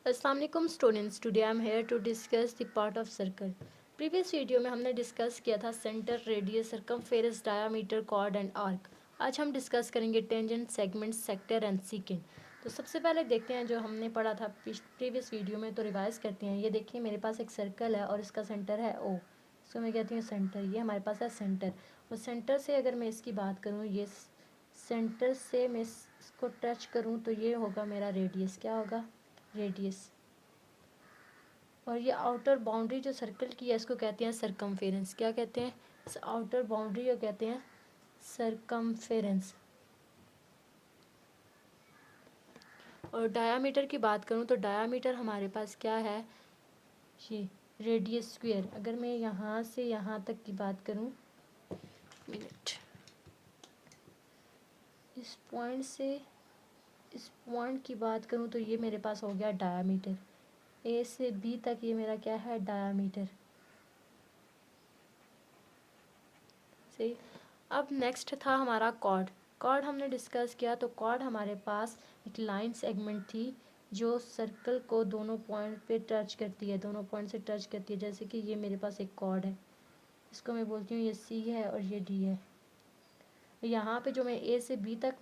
अस्सलाम वालेकुम students, today I am here to discuss the part of circle. Previous video में हमने discuss किया था centre, radius, circumference, diameter, chord and arc. आज हम डिस्कस करेंगे tangent, segment, sector and secant. तो सबसे पहले देखते हैं जो हमने पढ़ा था प्रीवियस वीडियो में, तो रिवाइज करते हैं। ये देखिए मेरे पास एक सर्कल है और इसका सेंटर है ओ, इसको मैं कहती हूँ सेंटर। ये हमारे पास है सेंटर, और सेंटर से अगर मैं इसकी बात करूँ, ये सेंटर से मैं इसको टच करूँ तो ये होगा मेरा रेडियस। क्या होगा? रेडियस। और ये आउटर बाउंड्री जो सर्कल की है इसको कहते हैं सरकमफेरेंस। क्या कहते हैं? इस आउटर बाउंड्री को कहते हैं सरकमफेरेंस। और डायामीटर की बात करूं तो डायामीटर हमारे पास क्या है? ये रेडियस स्क्वायर। अगर मैं यहाँ से यहाँ तक की बात करूं, मिनट, इस पॉइंट से इस पॉइंट की बात करूं तो ये मेरे पास हो गया डायामीटर। ए से बी तक ये मेरा क्या है? डायामीटर। सही। अब नेक्स्ट था हमारा कॉर्ड। कॉर्ड हमने डिस्कस किया, तो कॉर्ड हमारे पास एक लाइन सेगमेंट थी जो सर्कल को दोनों पॉइंट पे टच करती है, दोनों पॉइंट से टच करती है। जैसे कि ये मेरे पास एक कॉर्ड है, इसको मैं बोलती हूँ ये सी है और ये डी है। यहाँ पे जो मैं ए से बी तक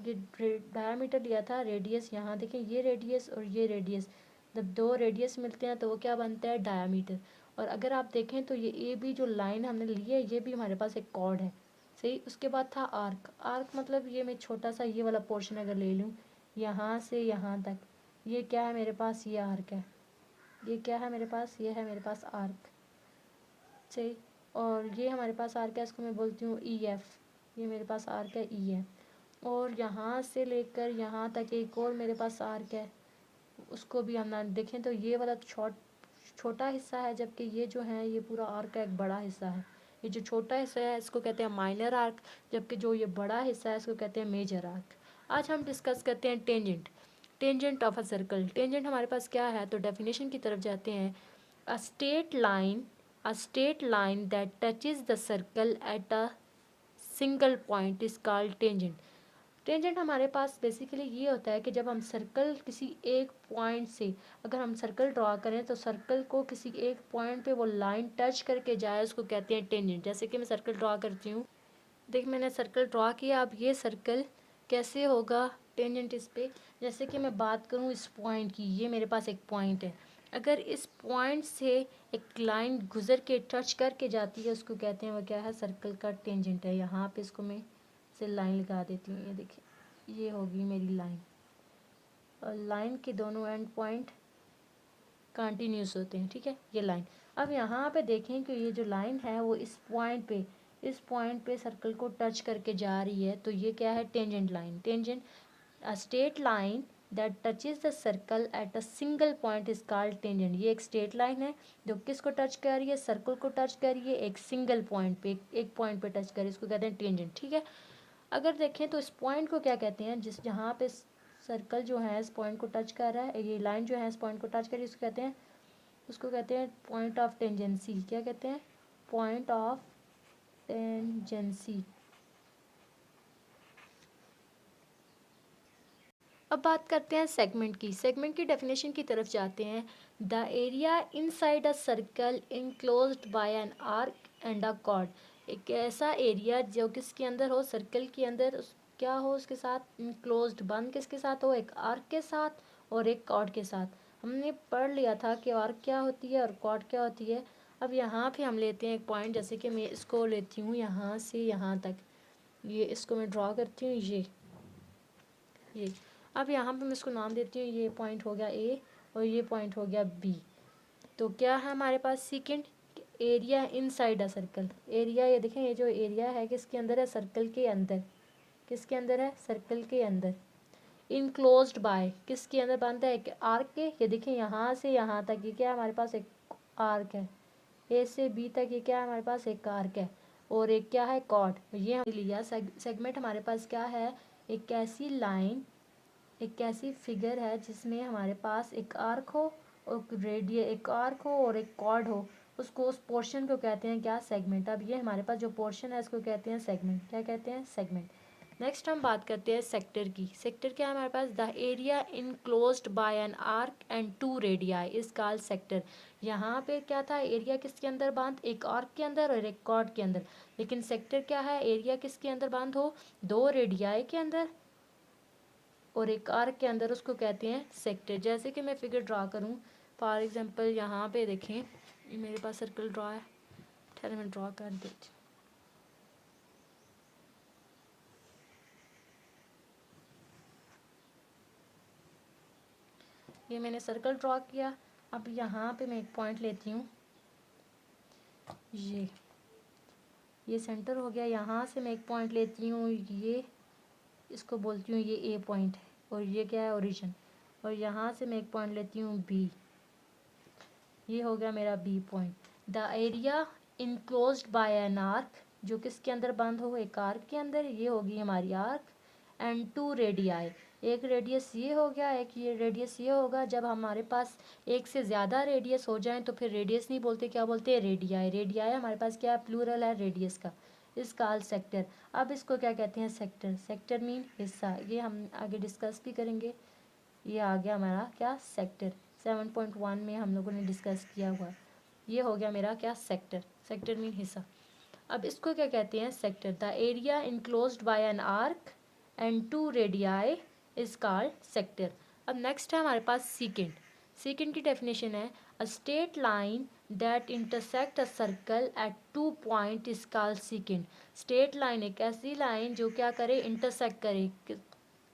डायमीटर लिया था, रेडियस, यहाँ देखें ये रेडियस और ये रेडियस, जब दो रेडियस मिलते हैं तो वो क्या बनता है? डायमीटर। और अगर आप देखें तो ये ए बी जो लाइन हमने ली है, ये भी हमारे पास एक कॉर्ड है। सही। उसके बाद था आर्क। आर्क मतलब ये मैं छोटा सा ये वाला पोर्शन अगर ले लूँ, यहाँ से यहाँ तक, ये क्या है मेरे पास? ये आर्क है। ये क्या है मेरे पास? ये है मेरे पास आर्क। सही। और ये हमारे पास आर्क है, इसको मैं बोलती हूँ ई एफ। ये मेरे पास आर्क है ई है। और यहाँ से लेकर यहाँ तक एक और मेरे पास आर्क है, उसको भी हम ना देखें तो ये वाला छोटा हिस्सा है, जबकि ये जो है ये पूरा आर्क का एक बड़ा हिस्सा है। ये जो छोटा हिस्सा है इसको कहते हैं माइनर आर्क, जबकि जो ये बड़ा हिस्सा है इसको कहते हैं मेजर आर्क। आज हम डिस्कस करते हैं tangent. Tangent of a circle. Tangent हमारे पास क्या है? तो डेफिनेशन की तरफ जाते हैं। अ straight line, a straight line that touches the circle at a single point is called tangent। Tangent हमारे पास बेसिकली ये होता है कि जब हम सर्कल किसी एक पॉइंट से, अगर हम सर्कल ड्रॉ करें तो सर्कल को किसी एक पॉइंट पे वो लाइन टच करके जाए, उसको कहते हैं टेंजेंट। जैसे कि मैं सर्कल ड्रॉ करती हूँ, देख मैंने सर्कल ड्रॉ किया, अब ये सर्कल कैसे होगा टेंजेंट इस पे? जैसे कि मैं बात करूँ इस पॉइंट की, ये मेरे पास एक पॉइंट है, अगर इस पॉइंट से एक लाइन गुजर के टच करके जाती है, उसको कहते हैं वो क्या है? सर्कल का टेंजेंट है। यहाँ पे इसको मैं से लाइन लगा देती हूँ, ये देखिए ये होगी मेरी लाइन, और लाइन के दोनों एंड पॉइंट कंटिन्यूस होते हैं। ठीक है, ये लाइन। अब यहाँ पे देखें कि ये जो लाइन है वो इस पॉइंट पे सर्कल को टच करके जा रही है, तो ये क्या है? Tangent line. Tangent, a straight line that touches the circle at a single point is called tangent. ये एक स्ट्रेट लाइन है जो किसको टच कर रही है? सर्कल को टच कर रही है, एक सिंगल पॉइंट पे, एक पॉइंट पे टच कर रही है, इसको कहते हैं टेंजेंट। ठीक है। अगर देखें तो इस पॉइंट को क्या कहते हैं? जहाँ पे सर्कल जो है इस पॉइंट को टच कर रहा है, ये लाइन जो है इस पॉइंट को टच कर रही है, उसको कहते हैं पॉइंट ऑफ टेंजेंसी। क्या कहते हैं? Point of tangency. अब बात करते हैं सेगमेंट की। सेगमेंट की डेफिनेशन की तरफ जाते हैं। The area inside a circle enclosed by an arc and a cord. एक ऐसा एरिया जो किसके अंदर हो? सर्कल के अंदर। क्या हो उसके साथ? इनक्लोज्ड, बंद किसके साथ हो? एक आर्क के साथ और एक कॉर्ड के साथ। हमने पढ़ लिया था कि आर्क क्या होती है और कॉर्ड क्या होती है। अब यहाँ पे हम लेते हैं एक पॉइंट, जैसे कि मैं इसको लेती हूँ यहाँ से यहाँ तक, ये इसको मैं ड्रॉ करती हूँ, ये। अब यहाँ पे मैं इसको नाम देती हूँ, ये पॉइंट हो गया ए और ये पॉइंट हो गया बी। तो क्या है हमारे पास? Second, area inside a circle. Area, ये देखें ये जो एरिया है किसके अंदर है? सर्कल के अंदर। किसके अंदर है? सर्कल के अंदर। इनक्लोज्ड बाय, किसके अंदर बंद है? एक आर्क के। ये देखें यहाँ से यहाँ तक ये क्या है? हमारे पास एक आर्क है। ए से बी तक ये क्या है? हमारे पास एक आर्क है। और एक क्या है? कॉर्ड। ये हमने लिया। सेगमेंट हमारे पास क्या है? एक ऐसी लाइन, एक ऐसी फिगर है जिसमें हमारे पास एक आर्क हो और एक आर्क हो और एक कॉर्ड हो, उसको, उस पोर्शन को कहते हैं क्या? सेगमेंट। अब ये हमारे पास जो पोर्शन है इसको कहते हैं सेगमेंट। क्या कहते हैं? सेगमेंट। नेक्स्ट हम बात करते हैं सेक्टर की। सेक्टर क्या है हमारे पास, the area enclosed by an arc and two radii is called sector. यहाँ पे क्या था, एरिया किसके अंदर बांध, एक आर्क के अंदर और एक कॉर्ड के अंदर। लेकिन सेक्टर क्या है, एरिया किसके अंदर बांध हो, दो रेडियाई के अंदर और एक आर्क के अंदर, उसको कहते हैं सेक्टर। जैसे कि मैं फिगर ड्रा करूँ, फॉर एग्जांपल यहाँ पे देखें, मेरे पास सर्कल ड्रा है, ठहरे मैं ड्रा कर देती हूँ। ये मैंने सर्कल ड्रॉ किया। अब यहाँ पे मैं एक पॉइंट लेती हूँ, ये सेंटर हो गया। यहाँ से मैं एक पॉइंट लेती हूँ, ये इसको बोलती हूँ ये ए पॉइंट है, और ये क्या है, ओरिजिन। और यहाँ से मैं एक पॉइंट लेती हूँ बी, ये हो गया मेरा B point. The area enclosed by an arc, जो किसके अंदर बंद हो, एक आर्क के अंदर, ये होगी हमारी आर्क, एंड टू रेडियाई, एक रेडियस ये हो गया, एक ये रेडियस ये होगा। जब हमारे पास एक से ज़्यादा रेडियस हो जाए तो फिर रेडियस नहीं बोलते, क्या बोलते हैं, रेडियाई। रेडियाई हमारे पास क्या है, प्लूरल है रेडियस का, इस कॉल सेक्टर। अब इसको क्या कहते हैं, सेक्टर। सेक्टर मीन हिस्सा, ये हम आगे डिस्कस भी करेंगे। ये आ गया हमारा क्या, सेक्टर। 7.1 में हम लोगों ने डिस्कस किया हुआ, ये हो गया मेरा क्या, सेक्टर। सेक्टर मीन हिस्सा। अब इसको क्या कहते हैं, sector. The area enclosed by an arc and two radii is called sector. अब नेक्स्ट है हमारे पास सीकेंड। सीकेंड की डेफिनेशन है, a straight line that intersect a circle at two point is called secant. Straight line एक ऐसी line जो क्या करे, इंटरसेक्ट करे,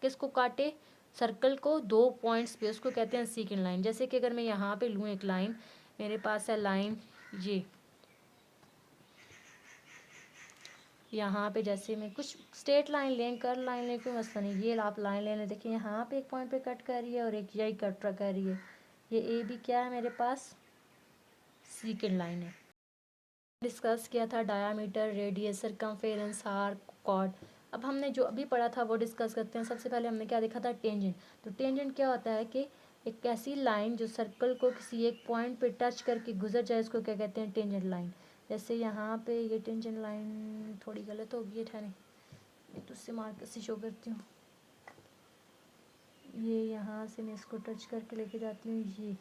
किसको काटे, सर्कल को दो पॉइंट्स पे, उसको कहते हैं सीकेंड लाइन। जैसे कि अगर मैं यहाँ पे लूँ एक लाइन, मेरे पास है लाइन ये, यहाँ पे जैसे मैं कुछ स्ट्रेट लाइन लें, कर लाइन लें, कोई मसला नहीं, ये आप लाइन ले लें। देखिए यहाँ पे एक पॉइंट पे कट कर रही है और एक यही कट कर रही है, ये ए भी क्या है मेरे पास, सीकेंड लाइन है। डिस्कस किया था diameter, radius, circumference, arc, chord. अब हमने जो अभी पढ़ा था वो डिस्कस करते हैं। सबसे पहले हमने क्या देखा था, टेंजेंट। तो टेंजेंट क्या होता है कि एक ऐसी लाइन जो सर्कल को किसी एक पॉइंट पे टच करके गुजर जाए, इसको क्या कहते हैं, टेंजेंट लाइन। जैसे यहाँ पे ये टेंजेंट लाइन थोड़ी गलत होगी है, ठहरे मैं तो उससे मार्कर से शो करती हूँ। ये यहाँ से मैं इसको टच करके लेके जाती हूँ, ये,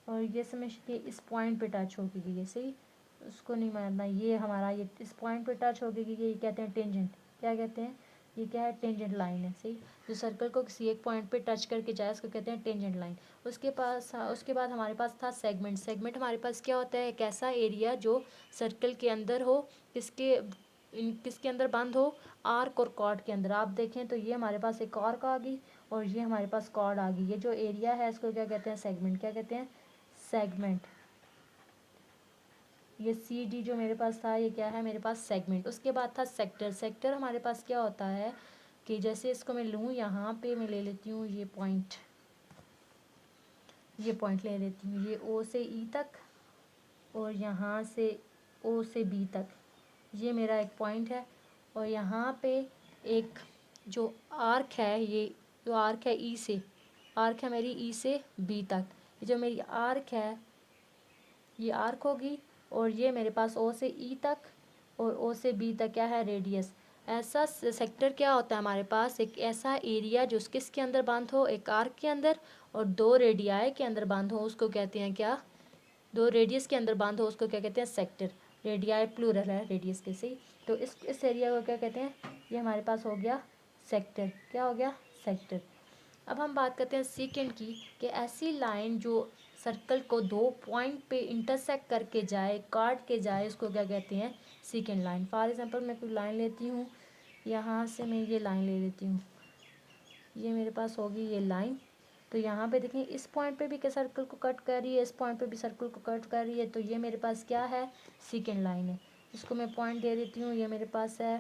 और ये समझ के इस पॉइंट पे टच होगी, ये सही, उसको नहीं मारना, ये हमारा ये इस पॉइंट पे टच होगी, ये कहते हैं टेंजेंट। क्या कहते हैं, ये क्या है, टेंजेंट लाइन है, सही, जो सर्कल को किसी एक पॉइंट पे टच करके जाए, उसको कहते हैं टेंजेंट लाइन। उसके बाद हमारे पास था सेगमेंट। सेगमेंट हमारे पास क्या होता है, एक ऐसा एरिया जो सर्कल के अंदर हो, किसके अंदर बंद हो, आर्क और कॉर्ड के अंदर। आप देखें तो ये हमारे पास एक आर्क आ गई और ये हमारे पास कॉर्ड आ गई। ये जो एरिया है इसको क्या कहते हैं, सेगमेंट। क्या कहते हैं, सेगमेंट। ये सी डी जो मेरे पास था, ये क्या है मेरे पास, सेगमेंट। उसके बाद था सेक्टर। सेक्टर हमारे पास क्या होता है कि जैसे इसको मैं लूँ, यहाँ पे मैं ले लेती हूँ ये पॉइंट, ये पॉइंट ले लेती हूँ, ये ओ से ई तक और यहाँ से ओ से बी तक, ये मेरा एक पॉइंट है। और यहाँ पे एक जो आर्क है, ये जो आर्क है ई से, आर्क है मेरी ई से बी तक, ये जो मेरी आर्क है ये आर्क होगी। और ये मेरे पास ओ से ई तक और ओ से बी तक क्या है, रेडियस। ऐसा सेक्टर क्या होता है हमारे पास, एक ऐसा एरिया जो किसके अंदर बंद हो, एक आर्क के अंदर और दो रेडियाई के अंदर बंद हो, उसको कहते हैं क्या, दो रेडियस के अंदर बंद हो, उसको क्या कहते हैं, सेक्टर। रेडियाई प्लूरल है रेडियस के, सही। तो इस एरिया को क्या कहते हैं, ये हमारे पास हो गया सेक्टर। क्या हो गया, सेक्टर। अब हम बात करते हैं सीकेंड की, कि ऐसी लाइन जो सर्कल को दो पॉइंट पे इंटरसेक्ट करके जाए, काट के जाए, उसको क्या कहते हैं, सीकेंड लाइन। फॉर एग्जांपल मैं कोई लाइन लेती हूँ, यहाँ से मैं ये लाइन ले लेती हूँ, ये मेरे पास होगी ये लाइन। तो यहाँ पे देखें इस पॉइंट पे भी क्या सर्कल को कट कर रही है, इस पॉइंट पे भी सर्कल को कट कर रही है, तो ये मेरे पास क्या है, सीकेंड लाइन है। इसको मैं पॉइंट दे देती हूँ, ये मेरे पास है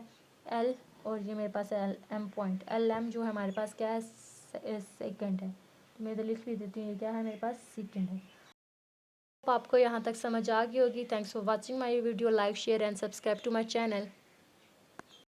एल और ये मेरे पास है एम पॉइंट। एल एम जो है हमारे पास क्या है, सेकेंड है। तो मैं इधर लिख भी देती हूँ, ये क्या है मेरे पास, सेकेंड है। आपको यहाँ तक समझ आ गई होगी। Thanks for watching my video, like share and subscribe to my channel.